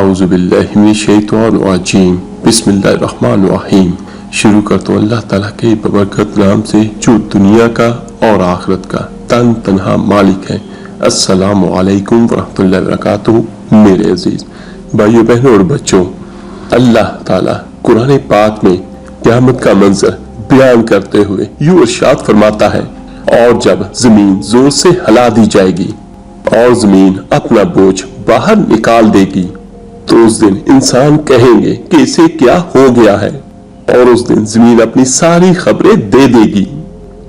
आऊज़ु बिल्लाहि मिनश शैतानिर रजीम बिस्मिल्लाहिर्रहमानिर्रहीम। शुरू करता हूँ अल्लाह ताला के बबरकत नाम से जो दुनिया का और आखिरत का तन तनहा मालिक है। अस्सलामु अलैकुम वरहमतुल्लाहि वबरकातुहू। मेरे अजीज भाइयों बहनों और बच्चों, अल्लाह ताला कुरान पाक में क़यामत का मंजर बयान करते हुए यूं इरशाद फरमाता है, और जब जमीन जोर से हिला दी जाएगी और जमीन अपना बोझ बाहर निकाल देगी तो उस दिन इंसान कहेंगे कि इसे क्या हो गया है, और उस दिन जमीन अपनी सारी खबरें दे देगी,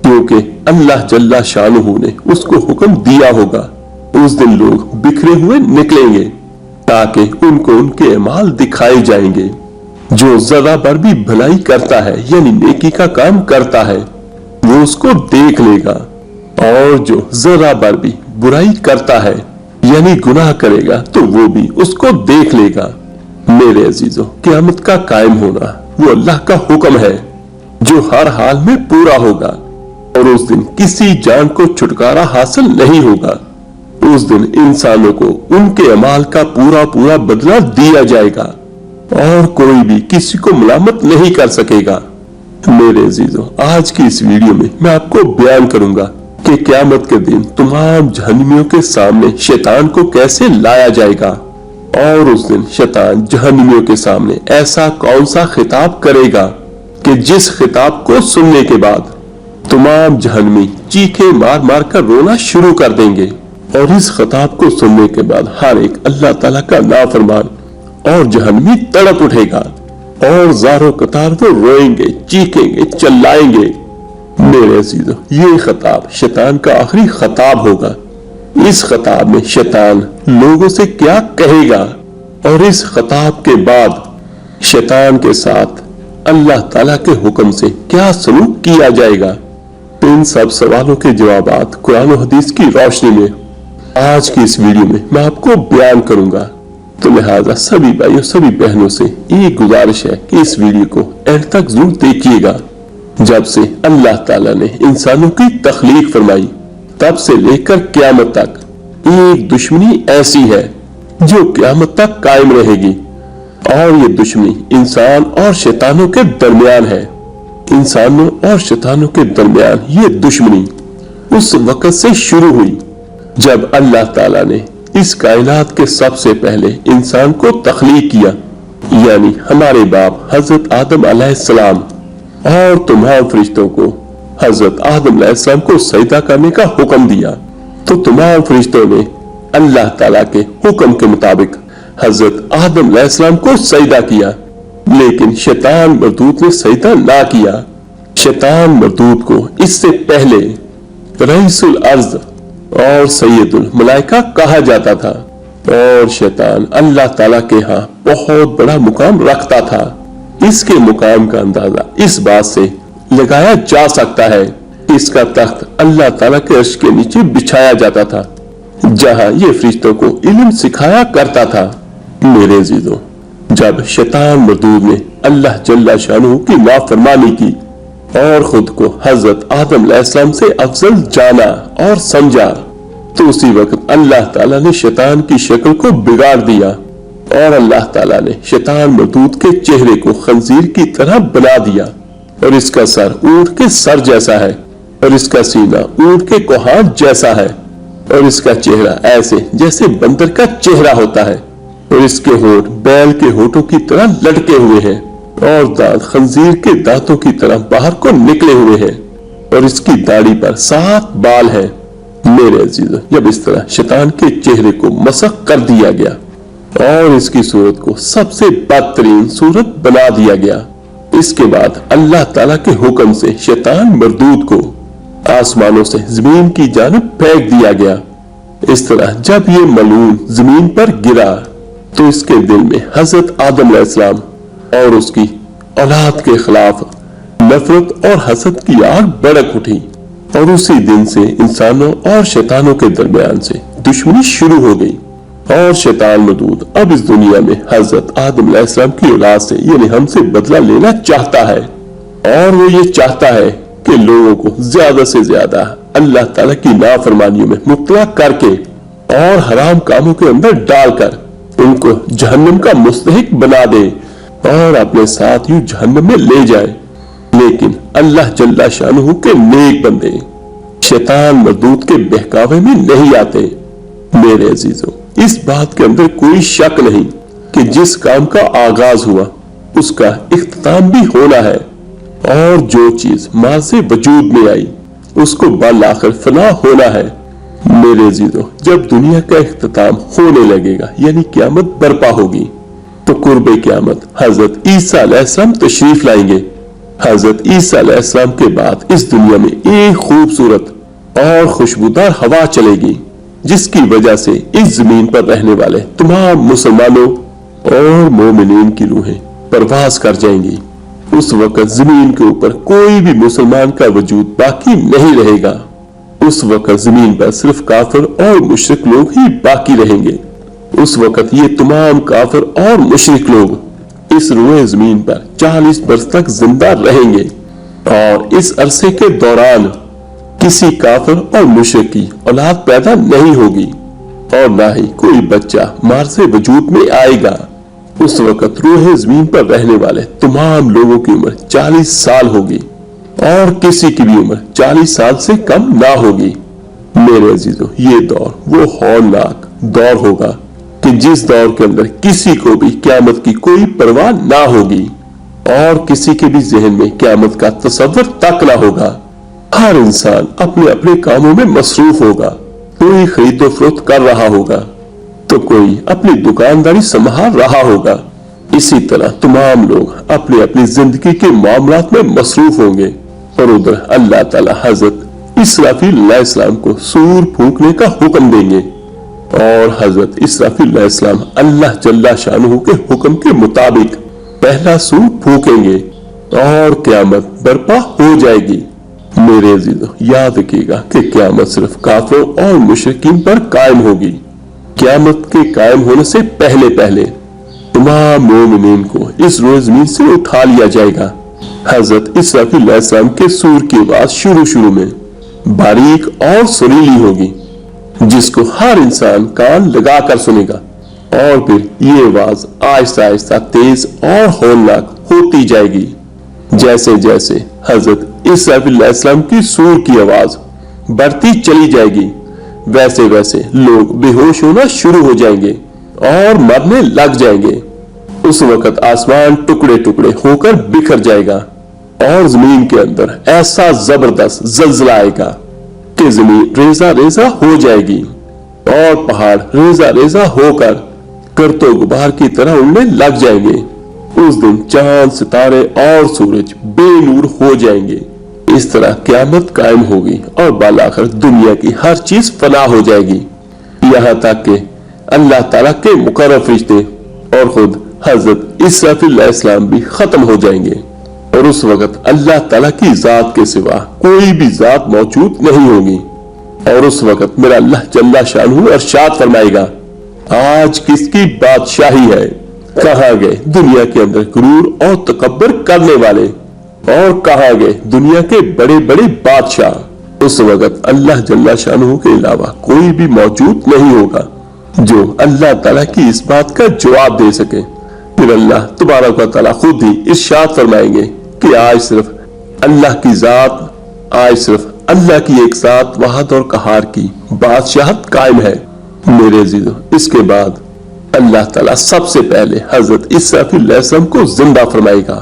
क्योंकि अल्लाह जल्ला शानुहु ने उसको हुक्म दिया होगा। उस दिन लोग बिखरे हुए निकलेंगे ताकि उनको उनके अमाल दिखाए जाएंगे। जो जरा भर भी भलाई करता है यानी नेकी का काम करता है वो उसको देख लेगा, और जो जरा भर भी बुराई करता है यानी गुनाह करेगा तो वो भी उसको देख लेगा। मेरे अजीजों, क़यामत का कायम होना वो अल्लाह का हुक्म है जो हर हाल में पूरा होगा, और उस दिन किसी जान को छुटकारा हासिल नहीं होगा। उस दिन इंसानों को उनके अमाल का पूरा पूरा बदला दिया जाएगा और कोई भी किसी को मलामत नहीं कर सकेगा। मेरे अजीजों, आज की इस वीडियो में मैं आपको बयान करूंगा कि क़यामत के दिन तमाम जहन्नमियों के सामने शैतान को कैसे लाया जाएगा, और उस दिन शैतान जहन्नमियों के सामने ऐसा कौन सा खिताब करेगा कि जिस खिताब को सुनने के बाद तमाम जहन्नमी चीखे मार मार कर रोना शुरू कर देंगे, और इस खिताब को सुनने के बाद हर एक अल्लाह ताला का नाफरमान और जहन्नमी तड़प उठेगा और ज़ारो कतार वो रोएंगे, चीखेंगे, चिल्लाएंगे। मेरे अजीजों, ये खिताब शैतान का आखिरी खिताब होगा। इस खिताब में शैतान लोगों से क्या कहेगा, और इस खिताब के बाद शैतान के साथ अल्लाह ताला के हुक्म से क्या सलूक किया जाएगा। इन सब सवालों के जवाबात कुरान और हदीस की रोशनी में आज की इस वीडियो में मैं आपको बयान करूंगा। तो लिहाजा सभी भाइयों सभी बहनों से एक गुजारिश है कि इस वीडियो को एंड तक जरूर देखिएगा। जब से अल्लाह ताला ने इंसानों की तख्लीक फरमाई तब से लेकर क़यामत तक एक दुश्मनी ऐसी है जो क़यामत तक कायम रहेगी, और ये दुश्मनी इंसान और शैतानों के दरमियान है। इंसानों और शैतानों के दरमियान ये दुश्मनी उस वक्त से शुरू हुई जब अल्लाह ताला ने इस कायनात के सबसे पहले इंसान को तख्लीक किया, यानी हमारे बाप हजरत आदम अलैहिस्सलाम और तमाम फरिश्तों को हजरत आदम अलैहिस्सलाम को सजदा करने का हुक्म दिया। तो तमाम फरिश्तों ने अल्लाह ताला के हुक्म के मुताबिक हजरत आदम अलैहिस्सलाम को सजदा किया, लेकिन शैतान मरदूद ने सजदा ना किया। शैतान मरदूद को इससे पहले रईसुल अर्ज़ और सैयदुल मलाइका कहा जाता था, और शैतान अल्लाह ताला के यहाँ बहुत बड़ा मुकाम रखता था। इसके मुकाम का अंदाजा इस बात से लगाया जा सकता है कि इसका तख्त अल्लाह ताला के अर्श के नीचे बिछाया जाता था, जहाँ ये फरिश्तों को इल्म सिखाया करता था। मेरे अजीजों, जब शैतान मरदूद ने अल्लाह जल्ला शानुहु की नाफरमानी की और खुद को हजरत आदम अलैहिस्सलाम से अफजल जाना और समझा, तो उसी वक्त अल्लाह ताला ने शैतान की शक्ल को बिगाड़ दिया, और अल्लाह ताला ने शैतान मरदूद के चेहरे को खंजीर की तरह बना दिया, और इसका सर ऊंट के सर जैसा है, और इसका सीना ऊंट के कोहान जैसा है, और इसका चेहरा ऐसे जैसे बंदर का चेहरा होता है, और इसके होंठ बैल के होठों की तरह लटके हुए हैं, और दांत खंजीर के दांतों की तरह बाहर को निकले हुए हैं, और इसकी दाढ़ी पर 7 बाल है। मेरे अजीजों, जब इस तरह शैतान के चेहरे को मसख कर दिया गया और इसकी सूरत को सबसे बदतरीन सूरत बना दिया गया, इसके बाद अल्लाह ताला के हुक्म से शैतान मरदूद को आसमानों से जमीन की जानिब फेंक दिया गया। इस तरह जब ये मलून जमीन पर गिरा तो इसके दिल में हजरत आदम अलैहिस्सलाम और उसकी औलाद के खिलाफ नफरत और हसद की आग भड़क उठी, और उसी दिन से इंसानों और शैतानों के दरमियान से दुश्मनी शुरू हो गई, और शैतान मरदूद अब इस दुनिया में हजरत आदम अलैहिस्सलाम की औलाद से यानी हमसे बदला लेना चाहता है, और वो ये चाहता है कि लोगों को ज्यादा से ज्यादा अल्लाह ताला की नाफरमानियों में मुब्तला करके और हराम कामों के अंदर डालकर उनको जहन्नम का मुस्तहिक बना दे और अपने साथ यूं जहन्नम में ले जाए। लेकिन अल्लाह जल्ला शानुहु के नेक बंदे शैतान मरदूत के बहकावे में नहीं आते। मेरे अजीजों, इस बात के अंदर कोई शक नहीं कि जिस काम का आगाज हुआ उसका इख्तिताम भी होना है, और जो चीज माँ से वजूद में आई उसको बाल आखिर फना होना है। मेरे अजीजों, जब दुनिया का इख्तिताम होने लगेगा यानी क़यामत बर्पा होगी, तो कुर्बे क़यामत हजरत ईसा अलैहिस्सलाम तशरीफ लाएंगे। हजरत ईसा अलैहिस्सलाम के बाद इस दुनिया में एक खूबसूरत और खुशबूदार हवा चलेगी, जिसकी वजह से इस जमीन पर रहने वाले तमाम मुसलमानों और मोमिनीन की रूहें परवाज कर जाएंगी। उस वक्त जमीन के ऊपर कोई भी मुसलमान का वजूद बाकी नहीं रहेगा। उस वक्त जमीन पर सिर्फ काफिर और मुशरिक लोग ही बाकी रहेंगे। उस वक्त ये तमाम काफिर और मुशरिक लोग इस रुए जमीन पर 40 बरस तक जिंदा रहेंगे, और इस अरसे के दौरान किसी काफिर और मुशरिक की औलाद पैदा नहीं होगी, और ना ही कोई बच्चा मार से वजूद में आएगा। उस वक्त रूह जमीन पर रहने वाले तमाम लोगों की उम्र 40 साल होगी, और किसी की भी उम्र 40 साल से कम ना होगी। मेरे अजीजों, ये दौर वो हौलनाक दौर होगा कि जिस दौर के अंदर किसी को भी क़यामत की कोई परवाह ना होगी, और किसी के भी जहन में क़यामत का तसव्वुर तक ना होगा। हर इंसान अपने अपने कामों में मसरूफ होगा। कोई खरीदो फरोख्त कर रहा होगा, तो कोई अपनी दुकानदारी संभाल रहा होगा। इसी तरह तमाम लोग अपनी अपनी जिंदगी के मामलात में मसरूफ होंगे, और उधर अल्लाह ताला हजरत इसराफील अलैहिस्सलाम को सूर फूंकने का हुक्म देंगे, और हजरत इसराफील अलैहिस्सलाम अल्लाह जल्ला शानुहु के हुक्म के मुताबिक पहला सूर फूंकेंगे और क़यामत बर्पा हो जाएगी। मेरे अजीजों, याद रखिएगा कि क़यामत सिर्फ काफिरों और मुशरिकीन पर कायम होगी। क़यामत के कायम होने से पहले पहले तमाम मोमिनीन को इस रोज़ ज़मीन से उठा लिया जाएगा। हजरत इसराफील अलैहिस्सलाम के सूर की आवाज शुरू में बारीक और सुरीली होगी, जिसको हर इंसान कान लगा कर सुनेगा, और फिर ये आवाज आहिस्ता आहिस्ता तेज और होलनाक होती जाएगी। जैसे जैसे हजरत इसराफील अलैहिस्सलाम की सूर की आवाज बढ़ती चली जाएगी, वैसे वैसे लोग बेहोश होना शुरू हो जाएंगे और मरने लग जाएंगे। उस वक्त आसमान टुकड़े टुकड़े होकर बिखर जाएगा, और जमीन के अंदर ऐसा जबरदस्त जल्जला आएगा कि जमीन रेजा रेजा हो जाएगी, और पहाड़ रेजा रेजा होकर करतो गुबार की तरह उड़ने लग जाएंगे। उस दिन चांद, सितारे और सूरज बेनूर हो जाएंगे। इस तरह क़यामत कायम होगी, और बालाखिर दुनिया की हर चीज फना हो जाएगी, यहाँ तक कि अल्लाह ताला के मुकर्रब फरिश्ते और खुद हजरत इसराफील अलैहिस्सलाम भी खत्म हो जाएंगे, और उस वक्त अल्लाह ताला की जात के सिवा कोई भी जात मौजूद नहीं होगी। और उस वक्त मेरा अल्लाह जल्ला शानुहु इरशाद फरमाएगा, आज किसकी बादशाही है? कहाँ गए दुनिया के अंदर गुरूर और तकब्बुर करने वाले, और कहाँ गए दुनिया के बड़े बड़े बादशाह? उस वक्त अल्लाह जल्ला शानुहु के अलावा कोई भी मौजूद नहीं होगा जो अल्लाह ताला की इस बात का जवाब दे सके। फिर अल्लाह तबारक व तआला खुद ही इरशाद फरमाएंगे कि आज सिर्फ अल्लाह की जात, आज सिर्फ अल्लाह की एक जात वहाद और कहार की बादशाहत कायम है। मेरे अजीजों, इसके बाद अल्लाह ताला सबसे पहले हजरत इसराफील अलैहिस्सलाम को जिंदा फरमाएगा,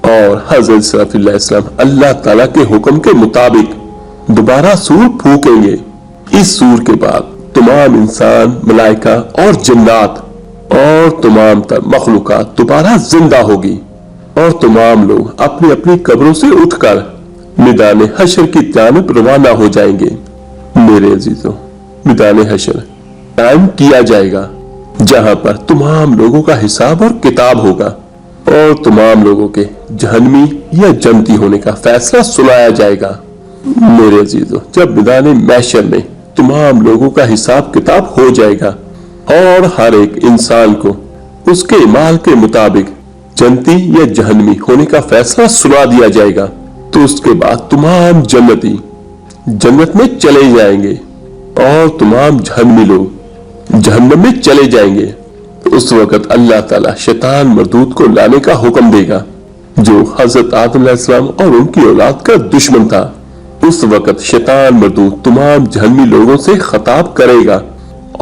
और हजरत इसराफील अलैहिस्सलाम अल्लाह ताला के हुक्म के मुताबिक दोबारा सूर फूकेंगे। इस सूर के बाद तमाम इंसान, मलाइका और जिन्नात और तमाम मखलूकात दोबारा जिंदा होगी, और तमाम लोग अपनी अपनी कब्रों से उठकर मैदान हशर की जानिब रवाना हो जाएंगे। मेरे अजीजों, मैदान हशर कायम किया जाएगा, जहां पर तमाम लोगों का हिसाब और किताब होगा, और तमाम लोगों के जहन्नमी या जन्नती होने का फैसला सुनाया जाएगा। मेरे अजीजों, जब मैदान महशर में तमाम लोगों का हिसाब किताब हो जाएगा, और हर एक इंसान को उसके माल के मुताबिक जन्नती या जहन्नमी होने का फैसला सुना दिया जाएगा, तो उसके बाद तमाम जन्नती जन्नत में चले जाएंगे, और तमाम जहन्नमी लोग जहन्नम में चले जाएंगे। اس وقت اللہ تعالیٰ شیطان مردود کو لانے کا حکم دے گا جو حضرت آدم علیہ السلام اور ان کی اولاد کا دشمن تھا۔ اس وقت شیطان مردود تمام جہنمی لوگوں سے خطاب کرے گا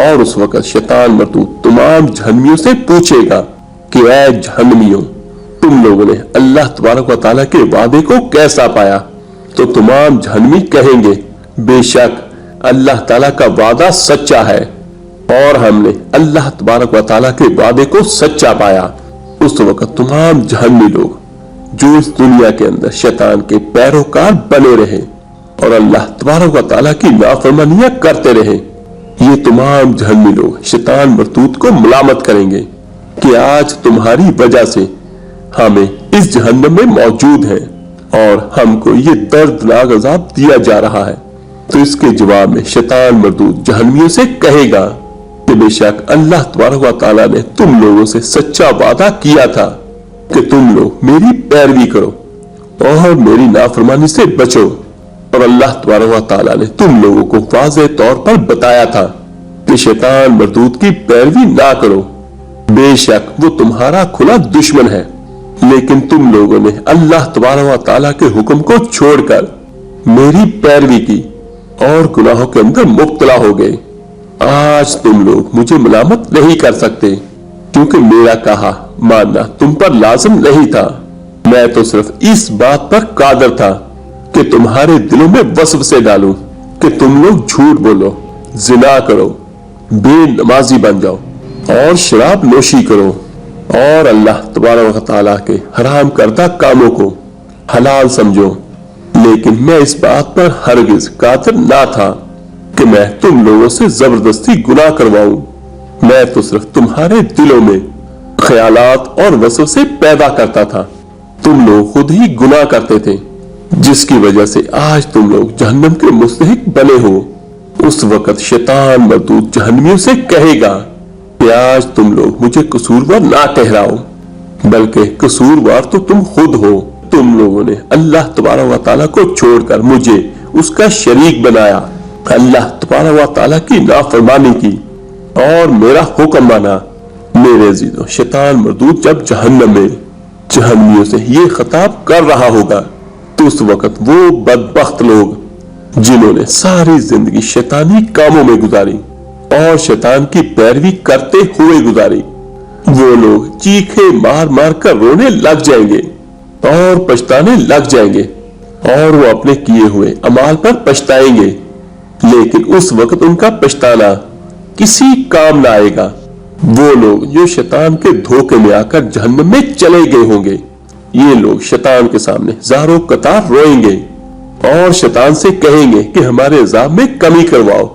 اور اس وقت شیطان مردود تمام جہنمیوں سے پوچھے گا کہ اے جہنمیوں، تم لوگوں نے اللہ تبارک و تعالیٰ کے وعدے کو کیسا پایا؟ تو تمام جہنمی کہیں گے بے شک اللہ تعالیٰ کا وعدہ سچا ہے اور ہم نے اللہ تبارک و تعالیٰ کے وعدے کو سچا پایا۔ اس وقت تمام جہنمی لوگ جو اس دنیا کے اندر شیطان کے پیروکار بنے رہے اور اللہ تبارک و تعالیٰ کی نافرمانیاں کرتے رہے، یہ تمام جہنمی لوگ شیطان مردود کو ملامت کریں گے کہ آج تمہاری وجہ سے ہمیں اس جہنم میں موجود ہیں اور ہم کو یہ دردناک عذاب دیا جا رہا ہے۔ تو اس کے جواب میں شیطان مردود جہنمیوں سے کہے گا کہ بے شک اللہ تبارک و تعالیٰ نے تم لوگوں سے سچا وعدہ کیا تھا کہ تم لوگ میری پیروی کرو اور میری نافرمانی سے بچو، اور اللہ تبارک و تعالیٰ نے تم لوگوں کو واضح طور پر بتایا تھا کہ شیطان مردود کی پیروی نہ کرو، بے شک وہ تمہارا کھلا دشمن ہے، لیکن تم لوگوں نے اللہ تبارک و تعالیٰ کے حکم کو چھوڑ کر میری پیروی کی اور گناہوں کے اندر مبتلا ہو گئے۔ آج تم لوگ مجھے ملامت نہیں کر سکتے کیونکہ میرا کہا ماننا تم پر لازم نہیں تھا، میں تو صرف اس بات پر قادر تھا کہ تمہارے دلوں میں وسوسے ڈالوں کہ تم لوگ جھوٹ بولو، زنا کرو، بے نمازی بن جاؤ اور شراب نوشی کرو اور اللہ تبارک و تعالیٰ کے حرام کردہ کاموں کو حلال سمجھو، لیکن میں اس بات پر ہرگز قادر نہ تھا کہ میں تم لوگوں سے زبردستی گناہ کرواؤں، میں تو صرف تمہارے دلوں میں خیالات اور وسوسے پیدا کرتا تھا، تم لوگ خود ہی گناہ کرتے تھے جس کی وجہ سے آج تم لوگ جہنم کے مستحق بنے ہو۔ اس وقت شیطان مردود جہنمیوں سے کہے گا کہ آج تم لوگ مجھے قصوروار نہ ٹھہراؤ بلکہ قصوروار تو تم خود ہو، تم لوگوں نے اللہ تبارک و تعالیٰ کو چھوڑ کر مجھے اس کا شریک بنایا، اللہ تبارک و تعالیٰ کی نافرمانی کی اور میرا حکم مانا۔ میرے عزیزوں، شیطان مردود جب جہنم میں جہنمیوں سے یہ خطاب کر رہا ہوگا تو اس وقت وہ بدبخت لوگ جنہوں نے ساری زندگی شیطانی کاموں میں گزاری اور شیطان کی پیروی کرتے ہوئے گزاری، وہ لوگ چیخے مار مار کر رونے لگ جائیں گے اور پچھتانے لگ جائیں گے اور وہ اپنے کیے ہوئے اعمال پر پچھتائیں گے، لیکن اس وقت ان کا پچھتانا کسی کام نہ آئے گا۔ وہ لوگ جو شیطان کے دھوکے میں آ کر جہنم میں چلے گئے ہوں گے، یہ لوگ شیطان کے سامنے زاروں قطار روئیں گے اور شیطان سے کہیں گے کہ ہمارے عذاب میں کمی کرواؤ۔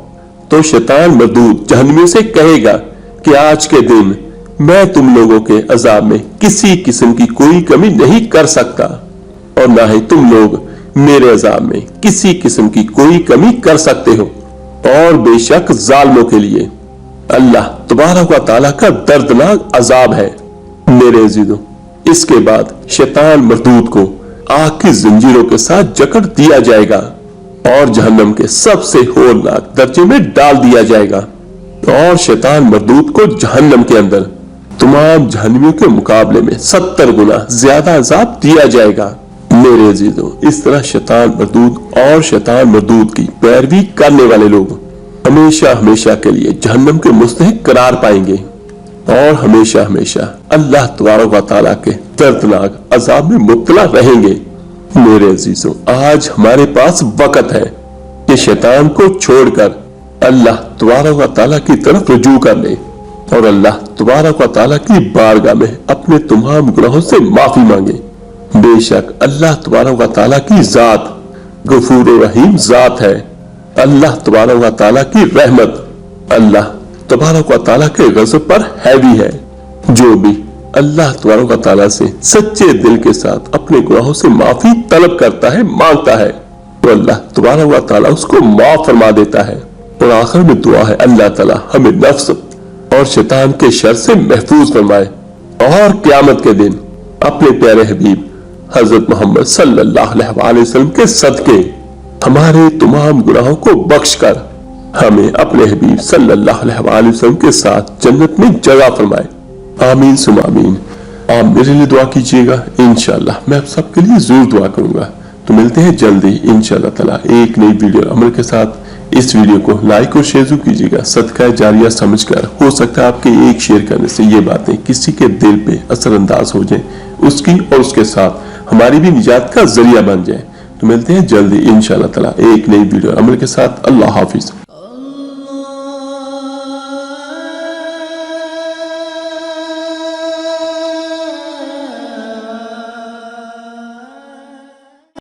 تو شیطان مردود جہنمیوں سے کہے گا کہ آج کے دن میں تم لوگوں کے عذاب میں کسی قسم کی کوئی کمی نہیں کر سکتا اور نہ ہی تم لوگ میرے عذاب میں کسی قسم کی کوئی کمی کر سکتے ہو، اور بے شک ظالموں کے لیے اللہ تبارک و تعالیٰ کا دردناک عذاب ہے۔ میرے عزیزوں، اس کے بعد شیطان مردود کو آگ کی زنجیروں کے ساتھ جکڑ دیا جائے گا اور جہنم کے سب سے ہولناک درجے میں ڈال دیا جائے گا، اور شیطان مردود کو جہنم کے اندر تمام جہنمیوں کے مقابلے میں 70 گنا زیادہ عذاب دیا جائے گا۔ میرے عزیزوں، اس طرح شیطان مردود اور شیطان مردود کی پیروی کرنے والے لوگ ہمیشہ ہمیشہ کے لیے جہنم کے مستحق قرار پائیں گے اور ہمیشہ ہمیشہ اللہ تبارک و تعالیٰ کے دردناک عذاب میں مبتلا رہیں گے۔ میرے عزیزوں، آج ہمارے پاس وقت ہے کہ شیطان کو چھوڑ کر اللہ تبارک و تعالیٰ کی طرف رجوع کر لیں اور اللہ تبارک و تعالیٰ کی بارگاہ میں اپنے تمام گناہوں سے معافی مانگیں۔ بے شک اللہ تبارک و تعالیٰ کی ذات غفور و رحیم ذات ہے، اللہ تبارک و تعالیٰ کی رحمت اللہ تبارک و تعالیٰ کے غضب پر ہیوی ہے۔ جو بھی اللہ تبارک و تعالیٰ سے سچے دل کے ساتھ اپنے گناہوں سے معافی طلب کرتا ہے، مانگتا ہے، تو اللہ تبارک و تعالیٰ اس کو معاف فرما دیتا ہے۔ اور آخر میں دعا ہے اللہ تعالیٰ ہمیں نفس اور شیطان کے شر سے محفوظ فرمائے اور قیامت کے دن اپنے پیارے حبیب حضرت محمد صلی اللہ علیہ وسلم کے صدقے ہمارے تمام گناہوں کو بخش کر ہمیں اپنے حبیب صلی اللہ علیہ وسلم کے ساتھ جنت میں جگہ فرمائے۔ आमीन सुम आमीन। आप मेरे लिए दुआ कीजिएगा, इंशाल्लाह मैं आप सबके लिए जरूर दुआ करूंगा। तो मिलते हैं जल्दी इंशाल्लाह ताला एक नई वीडियो अमल के साथ। इस वीडियो को लाइक और शेयर जरूर कीजिएगा, सदका जारिया समझकर। हो सकता है आपके एक शेयर करने से ये बातें किसी के दिल पे असरअंदाज हो जाए, उसकी और उसके साथ हमारी भी निजात का जरिया बन जाए। तो मिलते हैं जल्दी इंशाल्लाह ताला एक नई वीडियो अमल के साथ। अल्लाह हाफिज।